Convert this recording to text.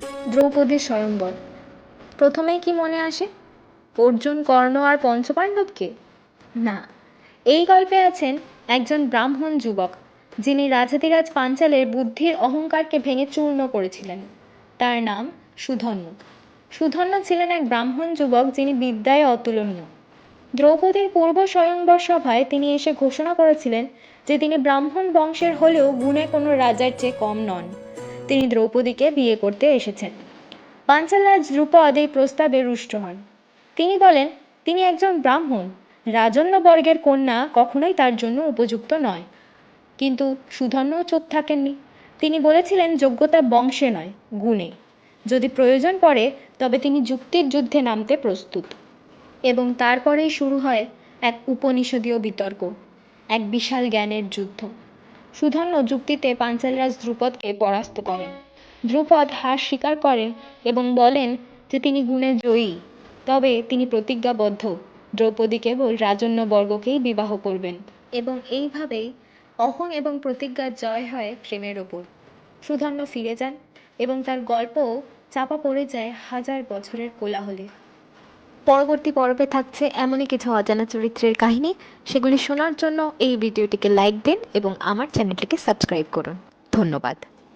দ্রৌপদীর স্বয়ংবর। প্রথমেই কি মনে আসে? অর্জুন, কর্ণ আর পঞ্চপাণ্ডবকে? না, এই গল্পে আছেন একজন ব্রাহ্মণ যুবক, যিনি রাজাধিরাজ পাঞ্চালের বুদ্ধির অহংকারকে ভেঙে চূর্ণ করেছিলেন। তার নাম সুধন্ব। সুধন্ব ছিলেন এক ব্রাহ্মণ যুবক, যিনি বিদ্যায় অতুলনীয়। দ্রৌপদীর পূর্ব স্বয়ংবর সভায় তিনি এসে ঘোষণা করেছিলেন যে তিনি ব্রাহ্মণ বংশের হলেও গুণে কোনো রাজার চেয়ে কম নন। তিনি দ্রৌপদীকে বিয়ে করতে এসেছেন। পাঞ্চালরাজ দ্রুপদ এই প্রস্তাবে রুষ্ট হন। তিনি বলেন তিনি একজন ব্রাহ্মণ, রাজন্যবর্গের কন্যা কখনোই তার জন্য উপযুক্ত নয়। কিন্তু সুধন্ব চুপ থাকেননি। তিনি বলেছিলেন যোগ্যতা বংশে নয়, গুণে। যদি প্রয়োজন পড়ে তবে তিনি যুক্তির যুদ্ধে নামতে প্রস্তুত। এবং তারপরেই শুরু হয় এক উপনিষদীয় বিতর্ক, এক বিশাল জ্ঞানের যুদ্ধ। সুধন্ব যুক্তিতে পাঞ্চালরাজ দ্রুপদকে পরাস্ত করেন। দ্রুপদ হার স্বীকার করেন এবং বলেন যে তিনি গুণে জয়ী, তবে তিনি প্রতিজ্ঞাবদ্ধ দ্রৌপদী কেবল রাজন্যবর্গকেই বিবাহ করবেন। এবং এইভাবেই অহং এবং প্রতিজ্ঞার জয় হয় প্রেমের ওপর। সুধন্ব ফিরে যান এবং তার গল্পও চাপা পড়ে যায় হাজার বছরের কোলাহলে। পরবর্তী পর্বে থাকছে এমনই কিছু অজানা চরিত্রের কাহিনী। সেগুলি শোনার জন্য এই ভিডিওটিকে লাইক দিন এবং আমার চ্যানেলটিকে সাবস্ক্রাইব করুন। ধন্যবাদ।